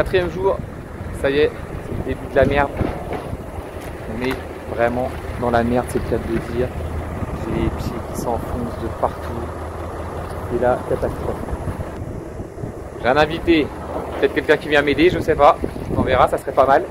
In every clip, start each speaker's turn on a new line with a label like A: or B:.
A: 4e jour, ça y est, c'est le début de la merde. On est vraiment dans la merde, c'est le cas de le dire. J'ai les pieds qui s'enfoncent de partout. Et là, catastrophe. J'ai un invité, peut-être quelqu'un qui vient m'aider, je sais pas. On verra, ça serait pas mal.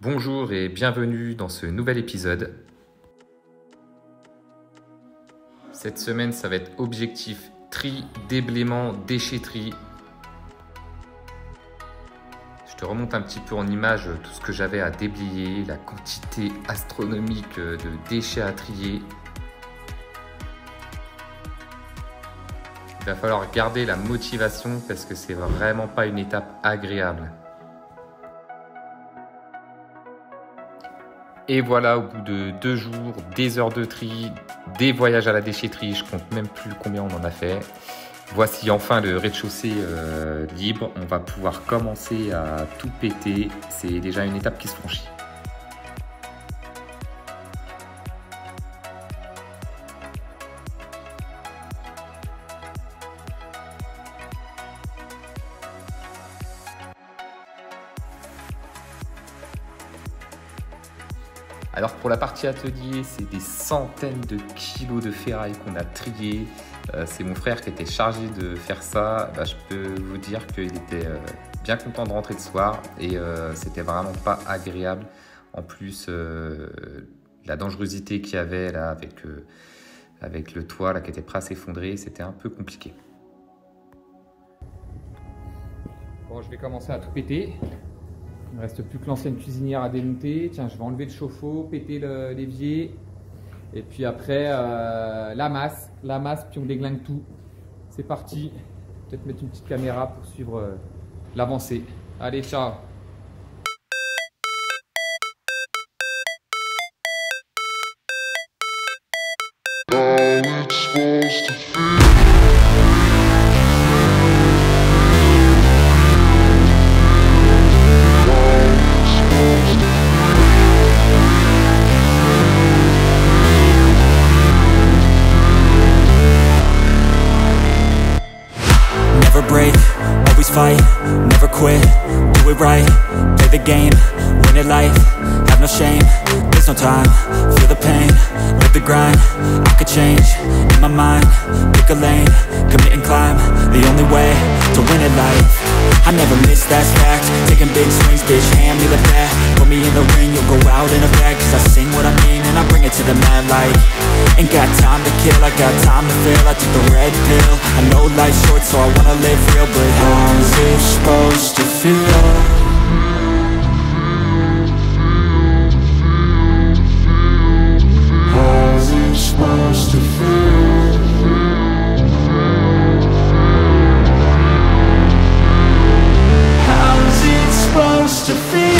B: Bonjour et bienvenue dans ce nouvel épisode. Cette semaine, ça va être objectif tri, déblaiement, déchetterie. Je te remonte un petit peu en image tout ce que j'avais à déblayer, la quantité astronomique de déchets à trier. Il va falloir garder la motivation parce que c'est vraiment pas une étape agréable. Et voilà, au bout de 2 jours, des heures de tri, des voyages à la déchetterie, je compte même plus combien on en a fait. Voici enfin le rez-de-chaussée libre. On va pouvoir commencer à tout péter. C'est déjà une étape qui se franchit. Alors pour la partie atelier, c'est des centaines de kilos de ferraille qu'on a trié. C'est mon frère qui était chargé de faire ça. Je peux vous dire qu'il était bien content de rentrer le soir et c'était vraiment pas agréable. En plus, la dangerosité qu'il y avait là avec le toit là, qui était prêt à s'effondrer, c'était un peu compliqué.
A: Bon, je vais commencer à tout péter. Il ne reste plus que l'ancienne cuisinière à démonter. Tiens, je vais enlever le chauffe-eau, péter l'évier. Et puis après, la masse, puis on déglingue tout. C'est parti. Peut-être mettre une petite caméra pour suivre l'avancée. Allez, ciao.
C: Fight, never quit, do it right, play the game, win it life, have no shame, there's no time, feel the pain, live the grind, I could change, in my mind, pick a lane, commit and climb, the only way to win it life, I never miss, that's fact, taking big swings, bitch, hand me the bat, put me in the ring, you'll go out in a bag, cause I sing what I mean and I bring it to the mad light, ain't got time to kill, I got time to feel, I took the red pill, I know life's short so I wanna live real, but how's it supposed to feel? How's it supposed to feel? How's it supposed to feel?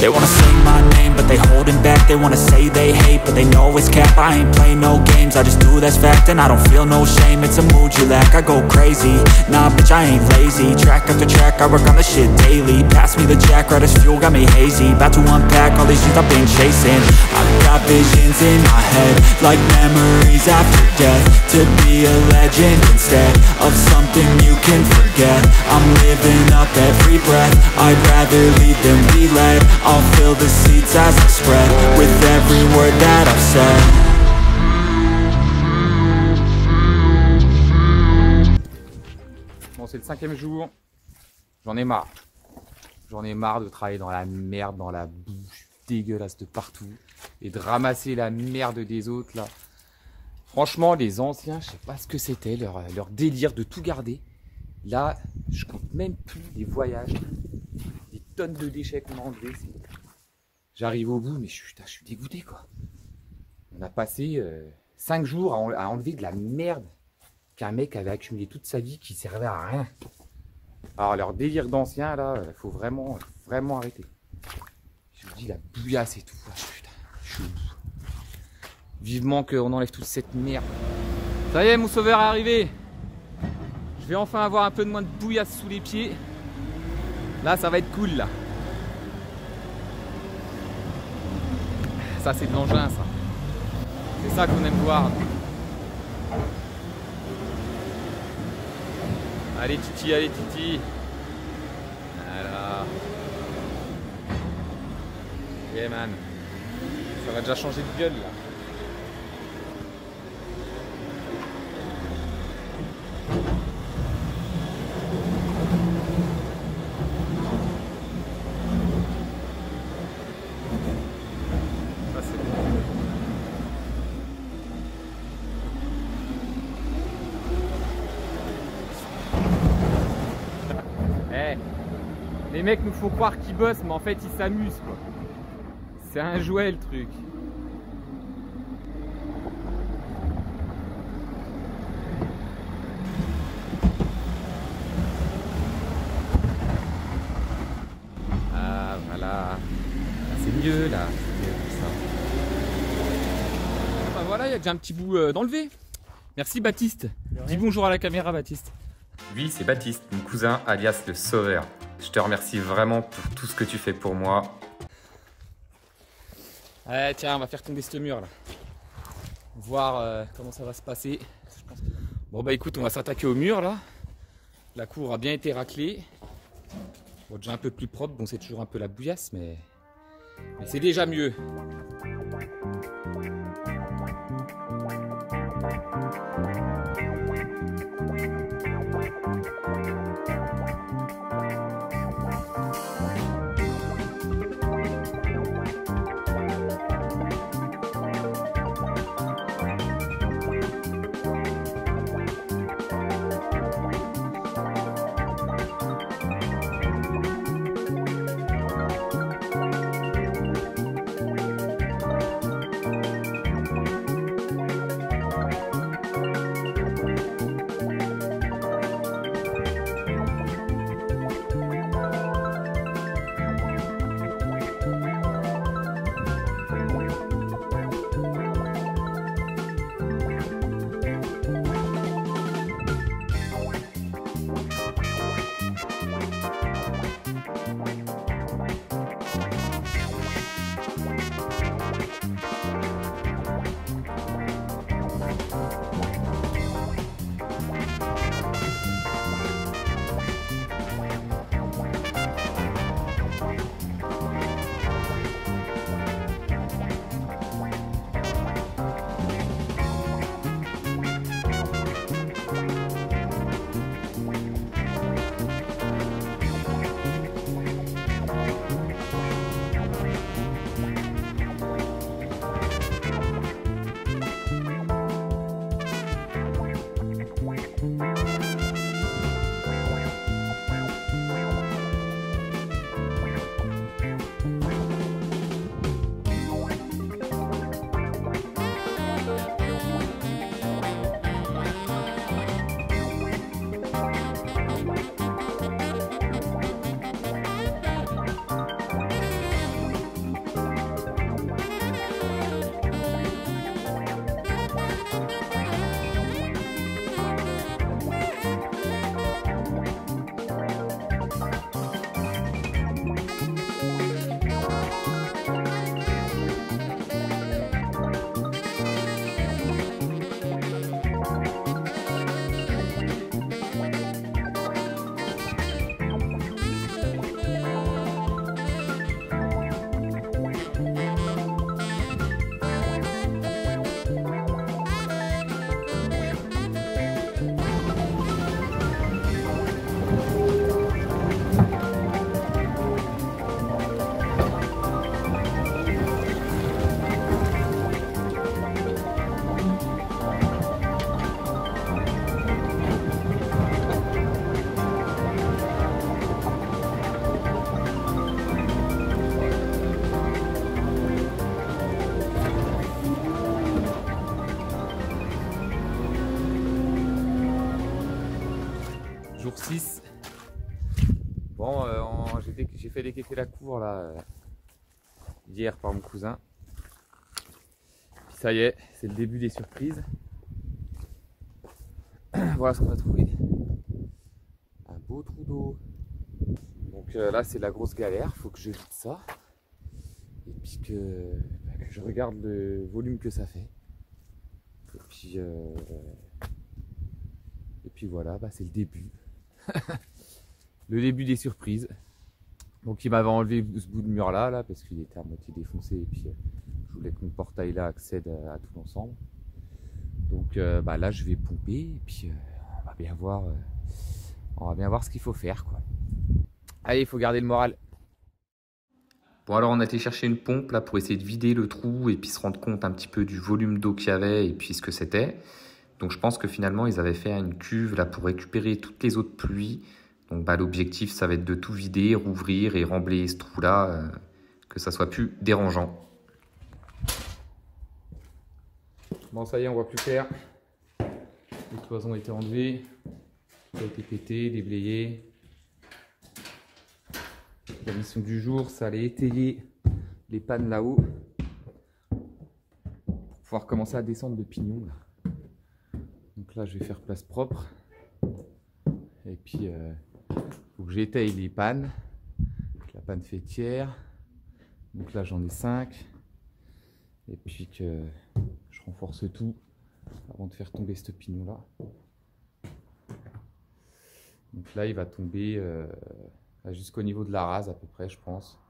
C: They wanna say my name, but they holding back. They wanna say they hate, but they know it's cap. I ain't play no games, I just do that's fact. And I don't feel no shame, it's a mood you lack. I go crazy, nah bitch I ain't lazy. Track after track, I work on this shit daily. Pass me the jack, right as fuel, got me hazy. About to unpack all these things I've been chasing. I've got visions in my head, like memories after death. To be a legend instead of something you can forget. I'm living up every breath, I'd rather lead than be led. I'll fill the seats as I spread with every word that I've said.
A: Bon, c'est le 5e jour, j'en ai marre. J'en ai marre de travailler dans la merde, dans la boue dégueulasse de partout. Et de ramasser la merde des autres là. Franchement, les anciens, je sais pas ce que c'était, leur délire de tout garder. Là, je compte même plus les voyages. Des tonnes de déchets qu'on a enlevés. J'arrive au bout, mais je suis dégoûté quoi. On a passé 5 jours à enlever de la merde qu'un mec avait accumulé toute sa vie qui servait à rien. Alors leur délire d'anciens là, faut vraiment arrêter. Je vous dis la bouillasse et tout. Putain, je suis au bout. Vivement qu'on enlève toute cette merde. Ça y est, mon sauveur est arrivé. Je vais enfin avoir un peu de moins de bouillasse sous les pieds. Là, ça va être cool là. Ça, c'est de l'engin ça. C'est ça qu'on aime voir. Allez Titi, allez Titi. Voilà. Yeah man. Ça va déjà changer de gueule là. Ça c'est bon. Eh, les mecs nous font croire qu'ils bossent, mais en fait ils s'amusent quoi. C'est un jouet le truc. Ah voilà. C'est mieux là. C'est mieux comme ça. Bah voilà, il y a déjà un petit bout d'enlevé. Merci Baptiste. Dis bonjour à la caméra Baptiste.
B: Lui, c'est Baptiste, mon cousin, alias le Sauveur. Je te remercie vraiment pour tout ce que tu fais pour moi.
A: Ouais, tiens, on va faire tomber ce mur là. Voir comment ça va se passer. Bon bah écoute, on va s'attaquer au mur là. La cour a bien été raclée. Bon, déjà un peu plus propre. Bon, c'est toujours un peu la bouillasse, mais c'est déjà mieux. Jour 6. Bon, j'ai fait déquêter la cour là hier par mon cousin. Puis ça y est, c'est le début des surprises. Voilà ce qu'on a trouvé. Un beau trou d'eau. Donc là c'est la grosse galère, faut que je vide ça. Et puis que je regarde le volume que ça fait. Et puis voilà, bah, c'est le début. Le début des surprises. Donc il m'avait enlevé ce bout de mur là parce qu'il était à moitié défoncé et puis je voulais que mon portail là accède à tout l'ensemble. Donc bah, là je vais pomper et puis on va bien voir ce qu'il faut faire quoi. Allez, il faut garder le moral.
B: Bon alors on a été chercher une pompe là pour essayer de vider le trou et puis se rendre compte un petit peu du volume d'eau qu'il y avait et puis ce que c'était. Donc je pense que finalement ils avaient fait une cuve là pour récupérer toutes les eaux de pluie. Donc bah, l'objectif ça va être de tout vider, rouvrir et remblayer ce trou là, que ça soit plus dérangeant.
A: Bon ça y est, on voit plus clair. Les cloisons ont été enlevées, tout a été pété, déblayé. La mission du jour, ça allait étayer les pannes là-haut pour pouvoir commencer à descendre le pignon là. Donc là je vais faire place propre et puis faut que j'étaye les pannes, la panne fêtière. Donc là j'en ai 5 et puis que je renforce tout avant de faire tomber ce pignon là. Donc là il va tomber jusqu'au niveau de la rase à peu près je pense.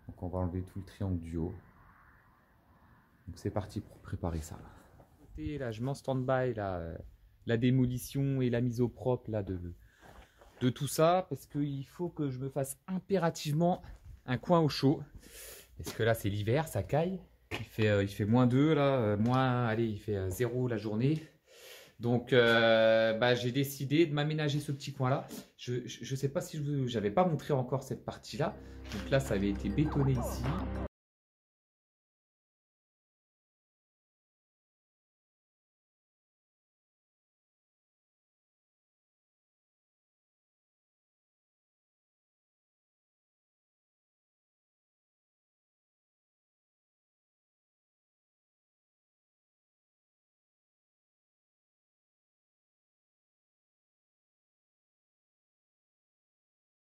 A: Donc on va enlever tout le triangle du haut. Donc c'est parti pour préparer ça. Là je mets en stand-by la démolition et la mise au propre là, de tout ça parce qu'il faut que je me fasse impérativement un coin au chaud. Parce que là c'est l'hiver, ça caille. Il fait -2 là, allez, il fait 0 la journée. Donc bah, j'ai décidé de m'aménager ce petit coin là. Je sais pas si j'avais pas montré encore cette partie là. Donc là ça avait été bétonné ici.